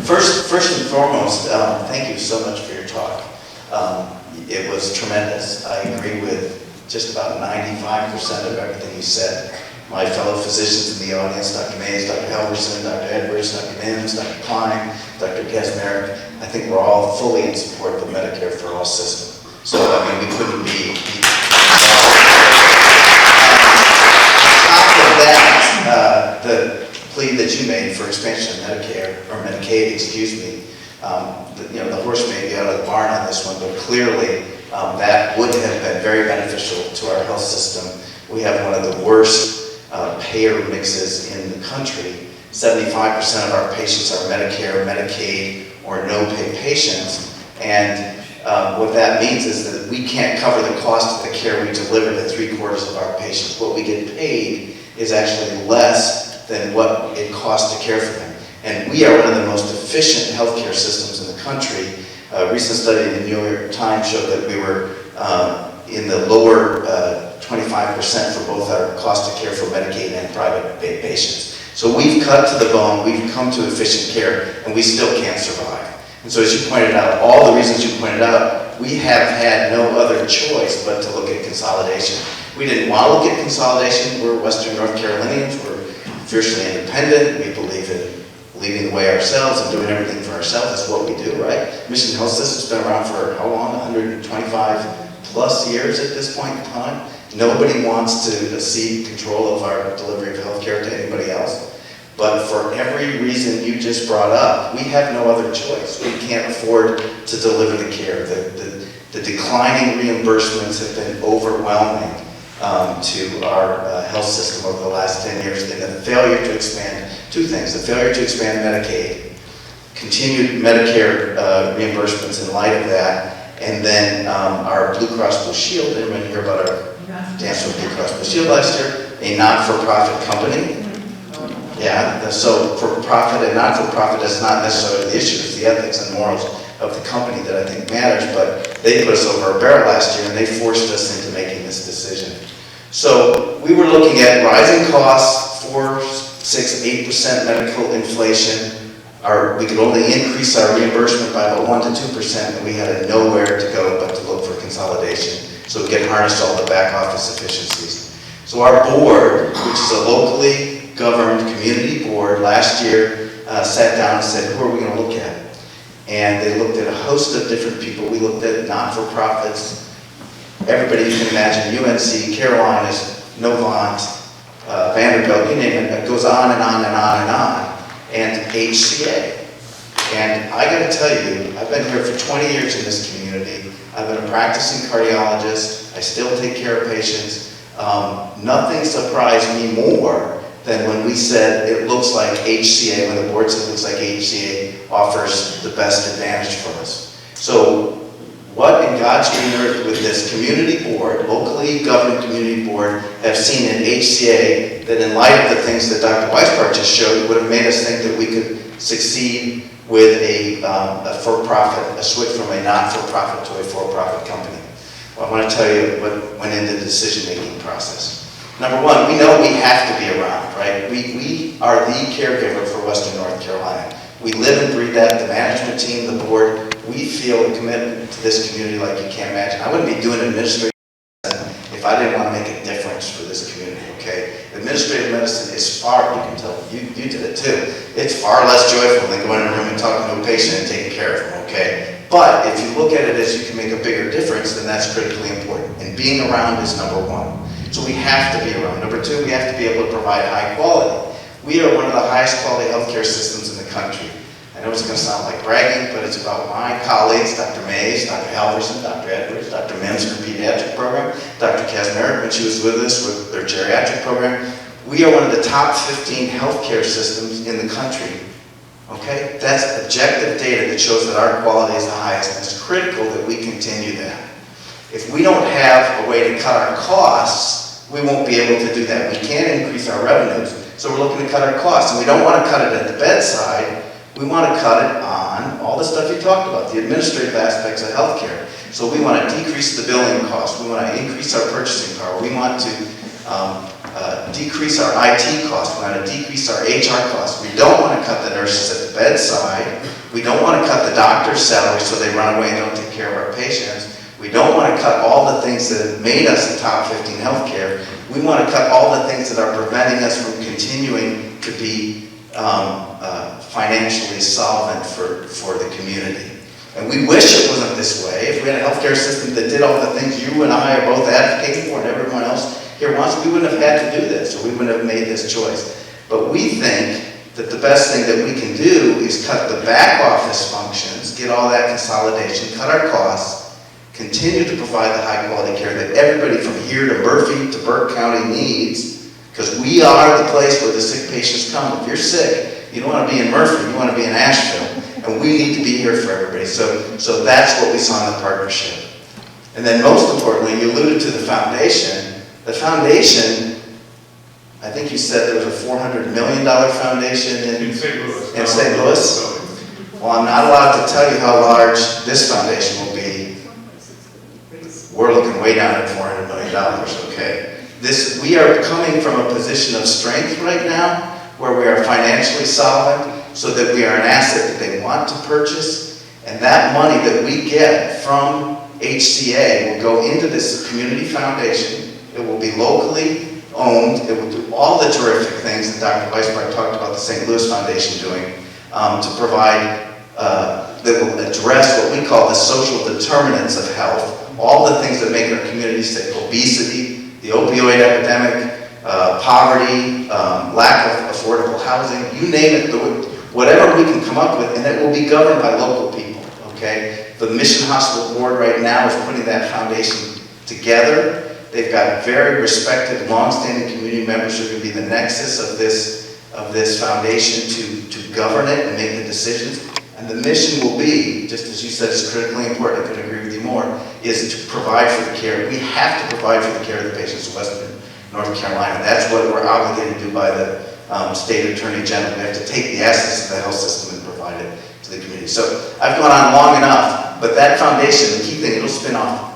First and foremost, thank you so much for your talk. It was tremendous. I agree with just about 95% of everything you said. My fellow physicians in the audience, Dr. Mays, Dr. Helverson, Dr. Edwards, Dr. Mims, Dr. Klein, Dr. Kazmarek, I think we're all fully in support of the Medicare For All system. So, I mean, we couldn't be. On top of that, the plea that you made for expansion of Medicare, or Medicaid, excuse me, the horse may be out of the barn on this one, but clearly that would have been very beneficial to our health system. We have one of the worst payer mixes in the country. 75% of our patients are Medicare, Medicaid, or no-pay patients, and what that means is that we can't cover the cost of the care we deliver to 3/4 of our patients. What we get paid is actually less than what it costs to care for them. And we are one of the most efficient healthcare systems in the country. A recent study in the New York Times showed that we were in the lower 25% for both our cost of care for Medicaid and private patients. So we've cut to the bone, we've come to efficient care, and we still can't survive. And so as you pointed out, all the reasons you pointed out, we have had no other choice but to look at consolidation. We didn't want to look at consolidation. We're Western North Carolinians. We're fiercely independent. We believe in leading the way ourselves and doing everything for ourselves. That's what we do, right? Mission Health System's been around for how long? 125 plus years at this point in time. Nobody wants to cede control of our delivery of healthcare to anybody else. But for every reason you just brought up, we have no other choice. We can't afford to deliver the care. The declining reimbursements have been overwhelming to our health system over the last 10 years, and the failure to expand two things: the failure to expand Medicaid, continued Medicare reimbursements in light of that, and then our Blue Cross Blue Shield. Anyone hear about our dance with Blue Cross Blue Shield last year? A not-for-profit company. Yeah, so for-profit and not-for-profit is not necessarily the issue. It's the ethics and morals of the company that I think matters, but they put us over a barrel last year and they forced us into making this decision. So we were looking at rising costs, 4, 6, 8% medical inflation. We could only increase our reimbursement by about 1 to 2%, and we had nowhere to go but to look for consolidation so we could harness all the back office efficiencies. So our board, which is a locally governed community board, last year sat down and said, who are we going to look at? And they looked at a host of different people. We looked at not-for-profits, everybody you can imagine, UNC, Carolinas, Novant, Vanderbilt, you name it. It goes on and on and on and on. And HCA. And I got to tell you, I've been here for 20 years in this community. I've been a practicing cardiologist. I still take care of patients. Nothing surprised me more than when we said it looks like HCA, when the board said it looks like HCA offers the best advantage for us. So what in God's green earth would this community board, locally governed community board, have seen in HCA that in light of the things that Dr. Weisbart just showed would have made us think that we could succeed with a for-profit, a switch from a not-for-profit to a for-profit company? Well, I want to tell you what went into the decision-making process. Number one, we know we have to be around, right? We are the caregiver for Western North Carolina. We live and breathe that, the management team, the board. We feel a commitment to this community like you can't imagine. I wouldn't be doing administrative medicine if I didn't want to make a difference for this community, okay? Administrative medicine is far, you can tell, you did it too. It's far less joyful than going in a room and talking to a patient and taking care of them, okay? But if you look at it as you can make a bigger difference, then that's critically important. And being around is number one. So we have to be around. Number two, we have to be able to provide high quality. We are one of the highest quality healthcare systems in the country. I know it's going to sound like bragging, but it's about my colleagues, Dr. Mays, Dr. Helverson, Dr. Edwards, Dr. Mims for pediatric program, Dr. Kazmarek when she was with us with their geriatric program. We are one of the top 15 healthcare systems in the country. Okay? That's objective data that shows that our quality is the highest, and it's critical that we continue that. If we don't have a way to cut our costs, we won't be able to do that. We can't increase our revenues, so we're looking to cut our costs. And we don't want to cut it at the bedside. We want to cut it on all the stuff you talked about, the administrative aspects of healthcare. So we want to decrease the billing costs. We want to increase our purchasing power. We want to decrease our IT costs. We want to decrease our HR costs. We don't want to cut the nurses at the bedside. We don't want to cut the doctor's salary so they run away and don't take care of our patients. We don't want to cut all the things that have made us the top 15 healthcare. We want to cut all the things that are preventing us from continuing to be financially solvent for the community. And we wish it wasn't this way. If we had a healthcare system that did all the things you and I are both advocating for and everyone else here wants, we wouldn't have had to do this, or we wouldn't have made this choice. But we think that the best thing that we can do is cut the back office functions, get all that consolidation, cut our costs, continue to provide the high quality care that everybody from here to Murphy to Burke County needs, because we are the place where the sick patients come. If you're sick, you don't want to be in Murphy, you want to be in Asheville. And we need to be here for everybody. So that's what we saw in the partnership. And then most importantly, you alluded to the foundation. The foundation, I think you said there was a $400 million foundation in St. Louis. In St. Louis? Well, I'm not allowed to tell you how large this foundation will be. We're looking way down at $400 million, okay? We are coming from a position of strength right now, where we are financially solvent, so that we are an asset that they want to purchase, and that money that we get from HCA will go into this community foundation. It will be locally owned. It will do all the terrific things that Dr. Weisbart talked about the St. Louis Foundation doing to provide, that will address what we call the social determinants of health, all the things that make our community sick: obesity, the opioid epidemic, poverty, lack of affordable housing, you name it, whatever we can come up with, and it will be governed by local people, okay? The Mission Hospital Board right now is putting that foundation together. They've got very respected, long-standing community members who are going to be the nexus of this foundation to govern it and make the decisions. And the mission will be, just as you said, it's critically important, I couldn't agree with you more, is to provide for the care. We have to provide for the care of the patients of Western North Carolina. That's what we're obligated to do by the State Attorney General. We have to take the assets of the health system and provide it to the community. So I've gone on long enough, but that foundation, the key thing, it'll spin off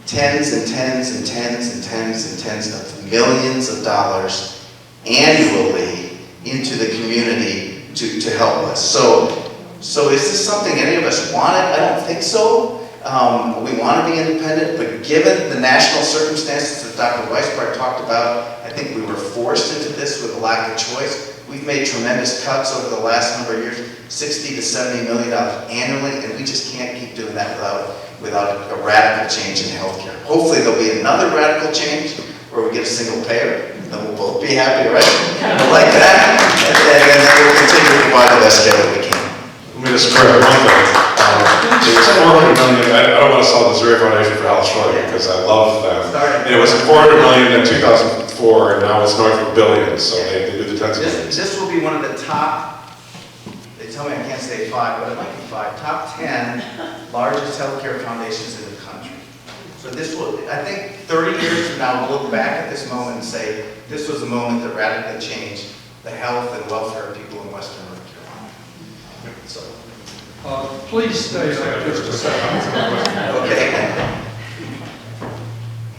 tens and tens and tens and tens and tens of millions of dollars annually into the community to help us. So is this something any of us wanted? I don't think so. We want to be independent, but given the national circumstances that Dr. Weisbart talked about, I think we were forced into this with a lack of choice. We've made tremendous cuts over the last number of years, $60 to $70 million annually, and we just can't keep doing that without a radical change in healthcare. Hopefully there'll be another radical change where we get a single payer, and we'll both be happy, right? Like that, and then we'll continue to provide the best care that we can. Let me just correct one thing. It was $400 million. I don't want to sell the Missouri Foundation for Alice Shorty because I love them. And it was $400 million in 2004, and now it's north of $1 billion. So they do the tens of millions. This will be one of the top. They tell me I can't say 5, but it might be 5. Top 10 largest healthcare foundations in the country. So this will, I think, 30 years from now, we'll look back at this moment and say this was a moment that radically changed the health and welfare of people in Western North Carolina. So. Please stay there just a second. Okay.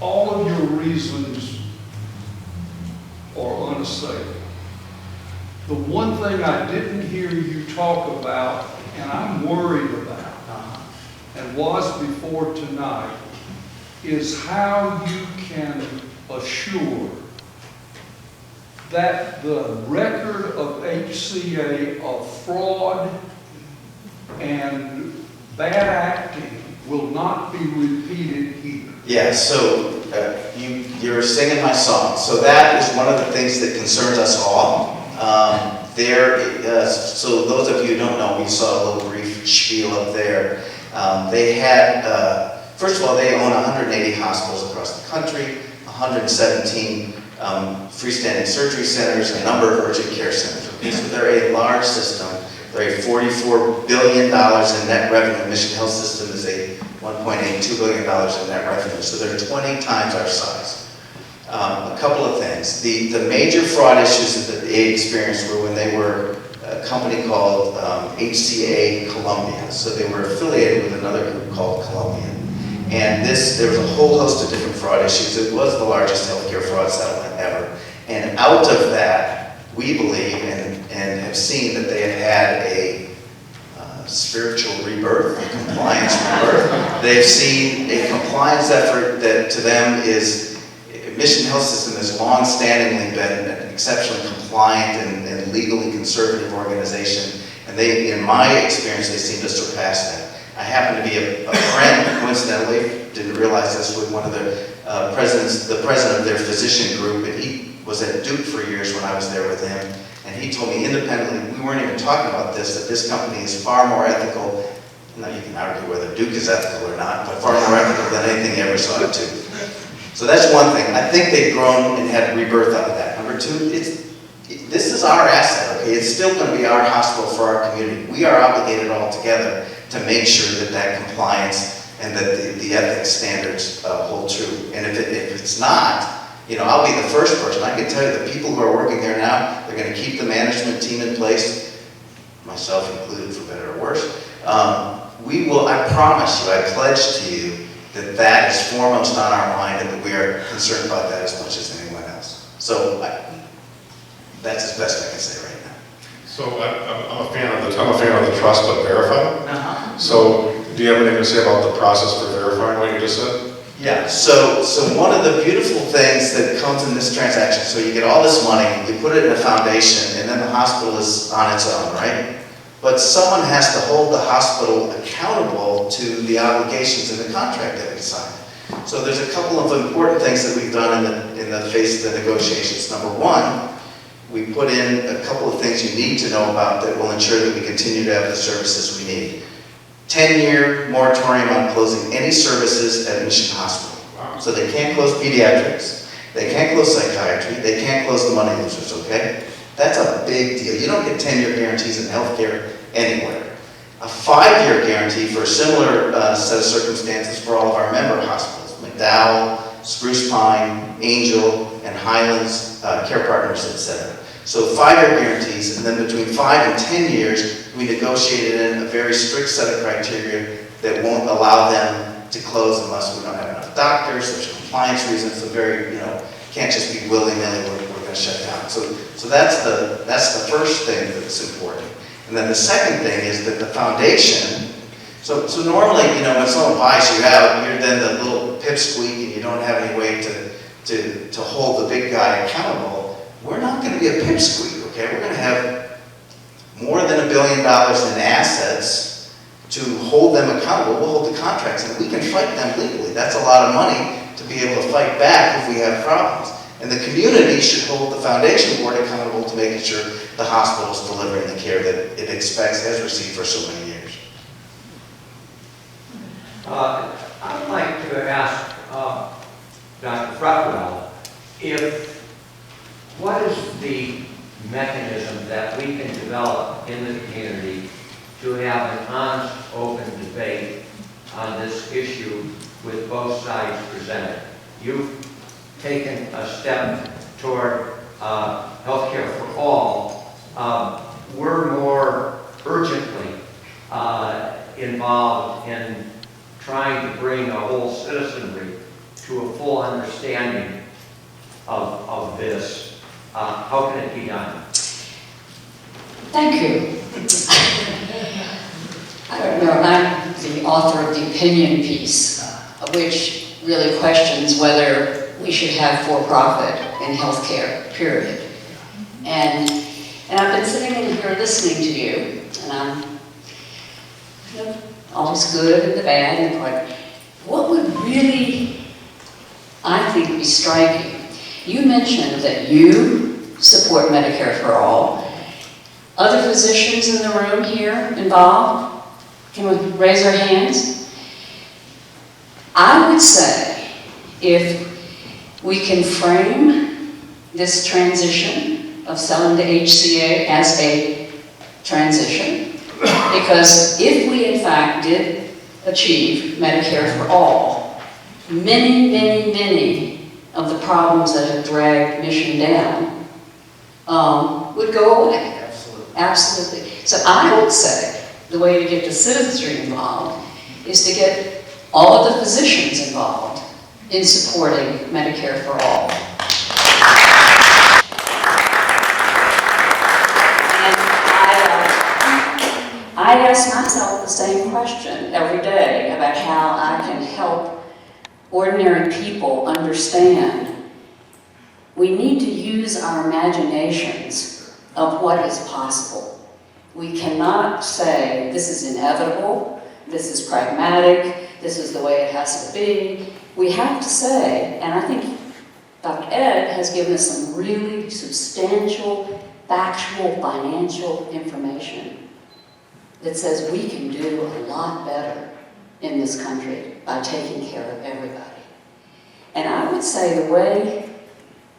All of your reasons are unassailable. The one thing I didn't hear you talk about, and I'm worried about, and was before tonight, is how you can assure that the record of HCA of fraud and bad acting will not be repeated here. Yeah, so you're singing my song. So that is one of the things that concerns us all. So those of you who don't know, we saw a little brief spiel up there. They had, first of all, they own 180 hospitals across the country, 117 freestanding surgery centers, a number of urgent care centers. Okay, so they're a large system. They're a $44 billion in net revenue. Mission Health System is a $1.82 billion in net revenue. So they're 20 times our size. A couple of things. The major fraud issues that they experienced were when they were a company called HCA Columbia. So they were affiliated with another group called Columbia. And there was a whole host of different fraud issues. It was the largest healthcare fraud settlement ever. And out of that, we believe and have seen that they have had a spiritual rebirth, a compliance rebirth. They've seen a compliance effort that to them is, Mission Health System has long-standingly been an exceptionally compliant and legally conservative organization. And they, in my experience, they seem to surpass that. I happen to be a friend, coincidentally, didn't realize this, with one of the president of their physician group, and he was at Duke for years when I was there with him. And he told me independently, we weren't even talking about this, that this company is far more ethical. Now you can argue whether Duke is ethical or not, but far more ethical than anything you ever saw at Duke. So that's one thing. I think they've grown and had rebirth out of that. Number two, this is our asset, okay? It's still going to be our hospital for our community. We are obligated all together to make sure that that compliance and that the ethics standards hold true. And if it's not, you know, I'll be the first person. I can tell you the people who are working there now, they're going to keep the management team in place, myself included, for better or worse. We will, I promise you, I pledge to you that that is foremost on our mind and that we are concerned about that as much as anyone else. So that's as best I can say right now. So I'm a fan of the trust but verify. So do you have anything to say about the process for verifying what you just said? Yeah, so one of the beautiful things that comes in this transaction, so you get all this money, you put it in a foundation, and then the hospital is on its own, right? But someone has to hold the hospital accountable to the obligations in the contract that we signed. So there's a couple of important things that we've done in the face of the negotiations. Number one, we put in a couple of things you need to know about that will ensure that we continue to have the services we need. 10-year moratorium on closing any services at Mission Hospital. Wow. So they can't close pediatrics, they can't close psychiatry, they can't close the money losers, okay? That's a big deal. You don't get 10-year guarantees in healthcare anywhere. A 5-year guarantee for a similar set of circumstances for all of our member hospitals, McDowell, Spruce Pine, Angel, and Highlands Care Partners, etc. So 5-year guarantees, and then between 5 and 10 years, we negotiated in a very strict set of criteria that won't allow them to close unless we don't have enough doctors. There's compliance reasons. So very, can't just be willy-nilly. We're going to shut down. So that's the first thing that's important. And then the second thing is that the foundation. So normally, when someone buys you out, you're then the little pipsqueak, and you don't have any way to hold the big guy accountable. We're not going to be a pipsqueak, okay? We're going to have more than $1 billion in assets to hold them accountable. We'll hold the contracts, and we can fight them legally. That's a lot of money to be able to fight back if we have problems. And the community should hold the foundation board accountable to making sure the hospital is delivering the care that it expects, has received for so many years. I'd like to ask Dr. Fretwell, what is the mechanism that we can develop in the community to have an honest, open debate on this issue with both sides presented? You've taken a step toward Healthcare for All. We're more urgently involved in trying to bring a whole citizenry to a full understanding of this. How can it be done? Thank you. I don't know, I'm the author of the opinion piece, which really questions whether we should have for-profit in healthcare, period. And I've been sitting in here listening to you, and I'm always good and the bad and the part. What would really, I think, be striking? You mentioned that you support Medicare for All. Other physicians in the room here involved? Can we raise our hands? I would say if we can frame this transition of selling to HCA as a transition, because if we in fact did achieve Medicare for All, many of the problems that have dragged Mission down would go away. Absolutely. So I would say the way to get the citizenry involved is to get all of the physicians involved in supporting Medicare for All. I ask myself the same question every day about how I can help ordinary people understand. We need to use our imaginations of what is possible. We cannot say, this is inevitable, this is pragmatic, this is the way it has to be. We have to say, and I think Dr. Ed has given us some really substantial, factual, financial information that says we can do a lot better in this country by taking care of everybody. And I would say the way,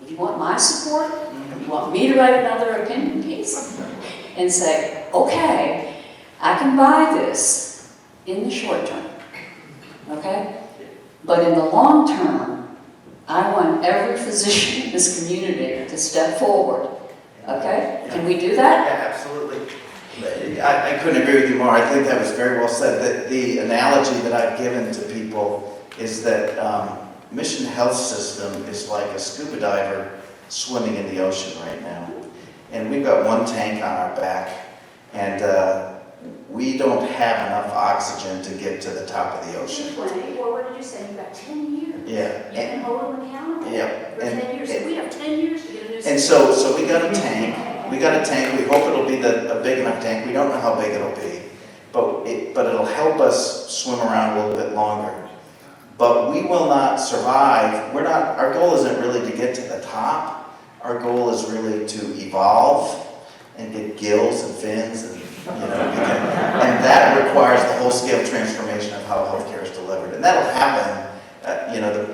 if you want my support, you want me to write another opinion piece and say, okay, I can buy this in the short term, okay? But in the long term, I want every physician in this community to step forward, okay? Can we do that? Yeah, absolutely. I couldn't agree with you more. I think that was very well said. That the analogy that I've given to people is that Mission Health System is like a scuba diver swimming in the ocean right now. And we've got one tank on our back, and we don't have enough oxygen to get to the top of the ocean. 20, or what did you say, you've got 10 years? Yeah. You can hold them accountable? Yeah. For 10 years, so we have 10 years to get a new system. And so we got a tank. We got a tank. We hope it'll be a big enough tank. We don't know how big it'll be, but it'll help us swim around a little bit longer. But we will not survive. Our goal isn't really to get to the top. Our goal is really to evolve and get gills and fins, and and that requires the whole scale transformation of how healthcare is delivered. And that'll happen.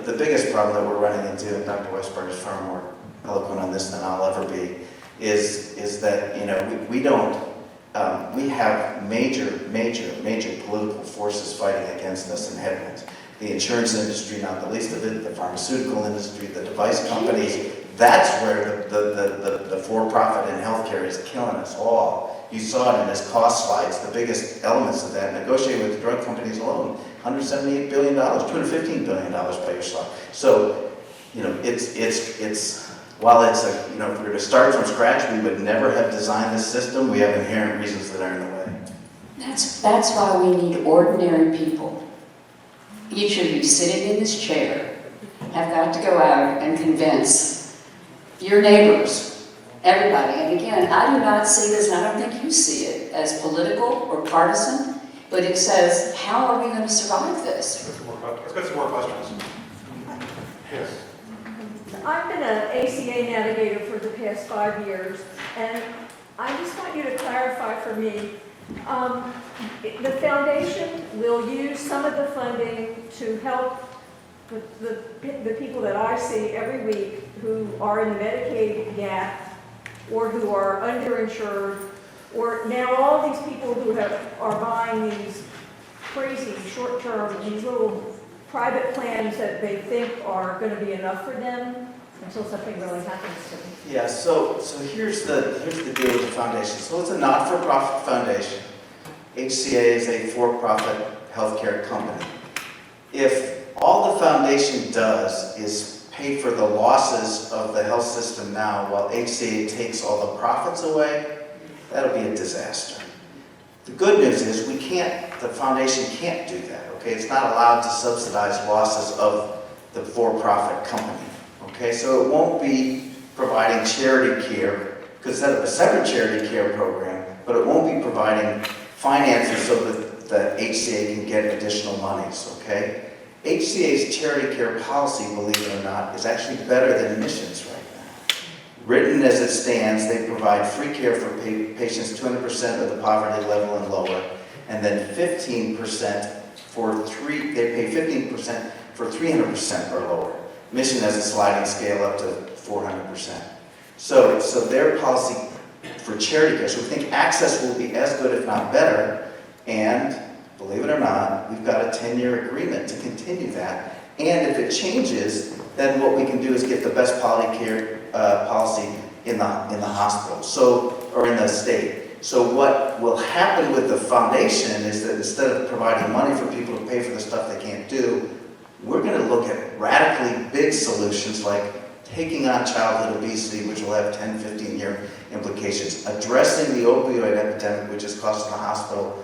The biggest problem that we're running into, and Dr. Weisbart is far more eloquent on this than I'll ever be, is that we have major political forces fighting against us and headwinds. The insurance industry, not the least of it, the pharmaceutical industry, the device companies. That's where the for-profit in healthcare is killing us all. You saw it in his cost slides. The biggest elements of that, negotiated with the drug companies alone, $178 billion, $215 billion by your slide. So, while it's if we were to start from scratch, we would never have designed this system. We have inherent reasons that are in the way. That's why we need ordinary people. Each of you sitting in this chair have got to go out and convince your neighbors, everybody. And again, I do not see this, and I don't think you see it, as political or partisan, but it says, how are we going to survive this? Let's get some more questions. Yes. I've been an ACA navigator for the past 5 years, and I just want you to clarify for me, the foundation will use some of the funding to help the people that I see every week who are in the Medicaid gap or who are underinsured, or now all these people who are buying these crazy short-term, these little private plans that they think are going to be enough for them until something really happens to them. Yeah, so here's the deal with the foundation. So it's a not-for-profit foundation. HCA is a for-profit healthcare company. If all the foundation does is pay for the losses of the health system now while HCA takes all the profits away, that'll be a disaster. The good news is the foundation can't do that, okay? It's not allowed to subsidize losses of the for-profit company, okay? So it won't be providing charity care, because that's a separate charity care program, but it won't be providing finances so that the HCA can get additional monies, okay? HCA's charity care policy, believe it or not, is actually better than admissions right now. Written as it stands, they provide free care for patients 200% of the poverty level and lower, and then 15% they pay 15% for 300% or lower. Mission has a sliding scale up to 400%. So their policy for charity care, so we think access will be as good, if not better, and believe it or not, we've got a 10-year agreement to continue that. And if it changes, then what we can do is get the best quality care policy in the hospital, or in the state. So what will happen with the foundation is that instead of providing money for people to pay for the stuff they can't do, we're going to look at radically big solutions like taking on childhood obesity, which will have 10, 15-year implications, addressing the opioid epidemic, which is costing the hospital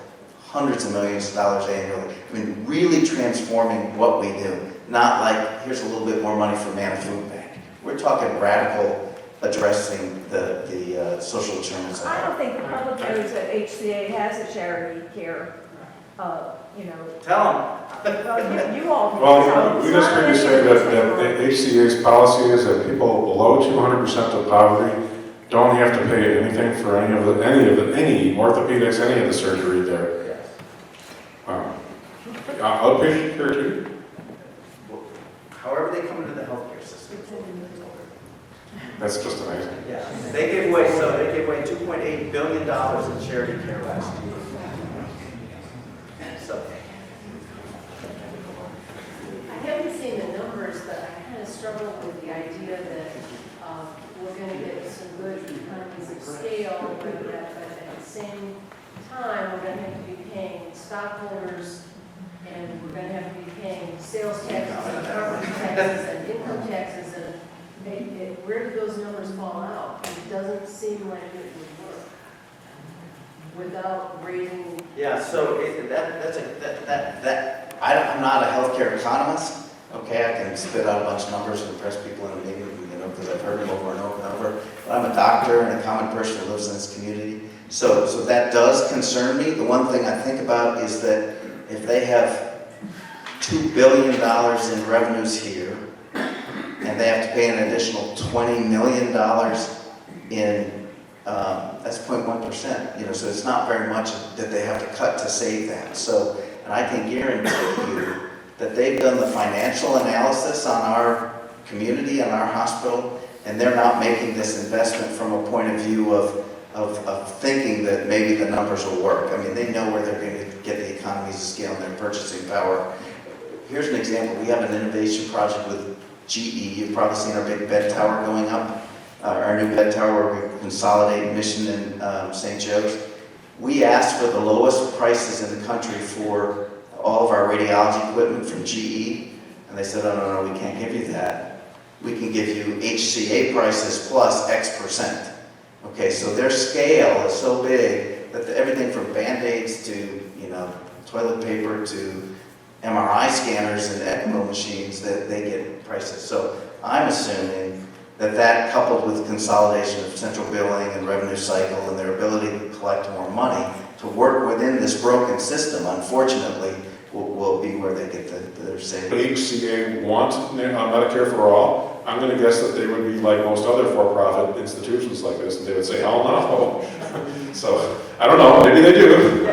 hundreds of millions of dollars annually. I mean, really transforming what we do. Not like, here's a little bit more money for Man Food Bank. We're talking radical addressing the social determinants of I health. don't think the public knows that HCA has a charity care, you know. Tell You all. Well, we just heard you say that the HCA's policy is that people below 200% of poverty don't have to pay anything for any orthopedics, any of the surgery there. Wow. Outpatient care too? However they come into the healthcare system. That's just amazing. Yeah, they gave away $2.8 billion in charity care last year. So, I haven't seen the numbers, but I kind of struggle with the idea that we're going to get some good economies of scale, but at the same time, we're going to have to be paying stockholders, and we're going to have to be paying sales taxes and property taxes and income taxes, and where do those numbers fall out? It doesn't seem like it would work without raising. yeah, so I'm not a healthcare economist, okay? I can spit out a bunch of numbers and impress people in a meeting, you know, because I've heard them over and over and over. But I'm a doctor and a common person who lives in this community. So that does concern me. The one thing I think about is that if they have $2 billion in revenues here, and they have to pay an additional $20 million in, that's 0.1%, you know, so it's not very much that they have to cut to save that. So, and I can guarantee you that they've done the financial analysis on our community and our hospital, and they're not making this investment from a point of view of thinking that maybe the numbers will work. I mean, they know where they're going to get the economies of scale and their purchasing power. Here's an example. We have an innovation project with GE. You've probably seen our big bed tower going up, our new bed tower where we consolidate Mission and St. Joe's. We asked for the lowest prices in the country for all of our radiology equipment from GE, and they said, oh, no, we can't give you that. We can give you HCA prices plus X%. Okay, so their scale is so big that everything from Band-Aids to, you know, toilet paper to MRI scanners and ECMO machines, that they get prices. So I'm assuming that coupled with consolidation of central billing and revenue cycle and their ability to collect more money to work within this broken system, unfortunately, will be where they get their savings. HCA want Medicare for All. I'm going to guess that they would be like most other for-profit institutions like this, and they would say, hell no. So, I don't know, maybe they do.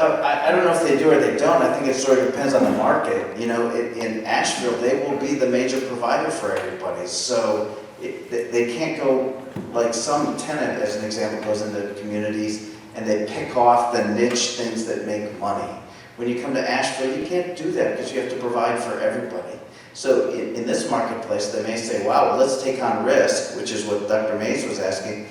I don't know if they do or they don't. I think it sort of depends on the market. You know, in Asheville, they will be the major provider for everybody. So they can't go, like some tenant, as an example, goes into communities and they pick off the niche things that make money. When you come to Asheville, you can't do that because you have to provide for everybody. So in this marketplace, they may say, wow, well, let's take on risk, which is what Dr. Mays was asking.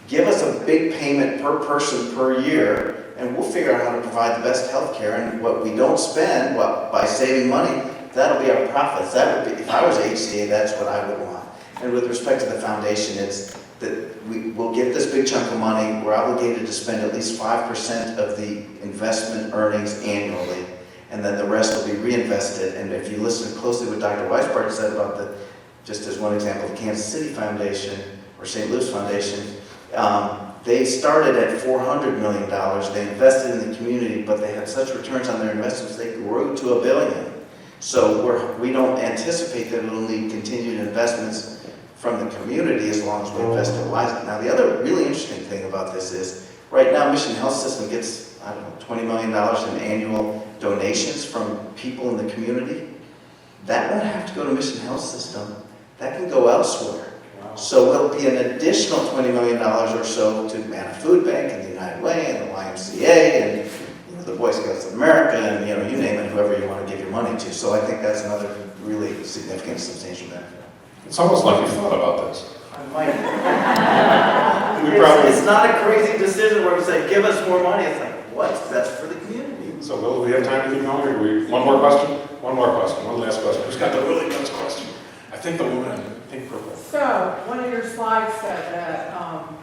Give us a big payment per person per year, and we'll figure out how to provide the best health care. And what we don't spend, well, by saving money, that'll be our profits. That would be, if I was HCA, that's what I would want. And with respect to the foundation, it's that we'll get this big chunk of money. We're obligated to spend at least 5% of the investment earnings annually, and then the rest will be reinvested. And if you listen closely what Dr. Weisbart said about just as one example, the Kansas City Foundation or St. Louis Foundation, they started at $400 million. They invested in the community, but they had such returns on their investments, they grew to $1 billion. So we don't anticipate that it'll need continued investments from the community as long as we invest it wisely. Now, the other really interesting thing about this is, right now, Mission Health System gets, I don't know, $20 million in annual donations from people in the community. That won't have to go to Mission Health System. That can go elsewhere. So it'll be an additional $20 million or so to Man Food Bank and the United Way and the YMCA and the Boy Scouts of America and you name it, whoever you want to give your money to. So I think that's another really significant, substantial benefit. It's almost like you thought about this. I might. It's not a crazy decision where we say, give us more money. It's like, what's best for the community? So will we have time to keep going? Or one more question? One last question. Who's got the really best question? I think the woman in pink purple. So, one of your slides said that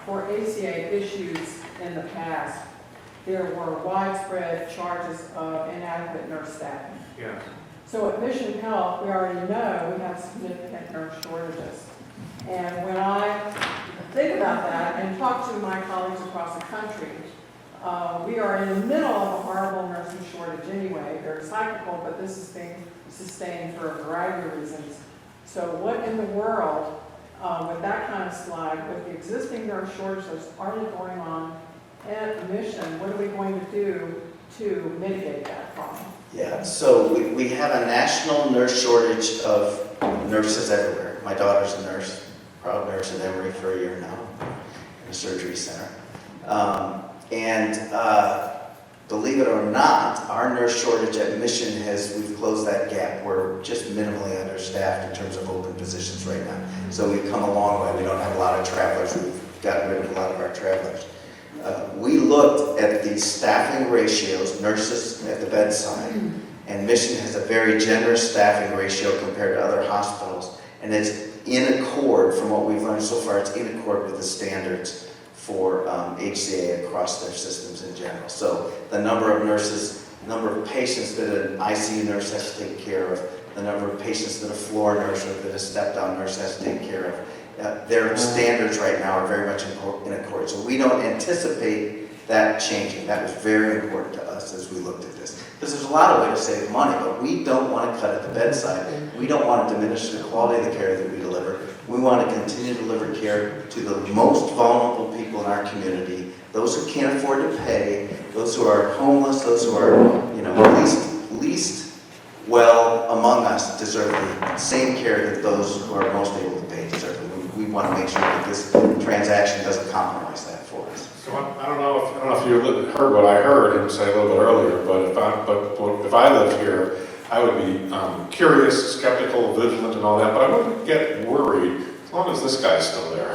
for ACA issues in the past, there were widespread charges of inadequate nurse staffing. Yeah. So at Mission Health, we already know we have significant nurse shortages. And when I think about that and talk to my colleagues across the country, we are in the middle of a horrible nursing shortage anyway. They're cyclical, but this is being sustained for a variety of reasons. So what in the world, with that kind of slide, with the existing nurse shortage that's already going on at Mission, what are we going to do to mitigate that problem? Yeah, so we have a national nurse shortage of nurses everywhere. My daughter's a nurse, proud nurse at Emory for a year now, in a surgery center. Believe it or not, our nurse shortage at Mission we've closed that gap. We're just minimally understaffed in terms of open positions right now. So we've come a long way. We don't have a lot of travelers. We've gotten rid of a lot of our travelers. We looked at the staffing ratios, nurses at the bedside, and Mission has a very generous staffing ratio compared to other hospitals, and it's in accord, from what we've learned so far, it's in accord with the standards for HCA across their systems in general. So the number of nurses, the number of patients that an ICU nurse has to take care of, the number of patients that a floor nurse or that a step-down nurse has to take care of, their standards right now are very much in accord. So we don't anticipate that changing. That was very important to us as we looked at this. Because there's a lot of ways to save money, but we don't want to cut at the bedside. We don't want to diminish the quality of the care that we deliver. We want to continue to deliver care to the most vulnerable people in our community, those who can't afford to pay, those who are homeless, those who are, least well among us deserve the same care that those who are most able to pay deserve. We want to make sure that this transaction doesn't compromise that for us. So I don't know if you heard what I heard him say a little bit earlier, but if I lived here, I would be curious, skeptical, vigilant, and all that, but I wouldn't get worried as long as this guy's still there.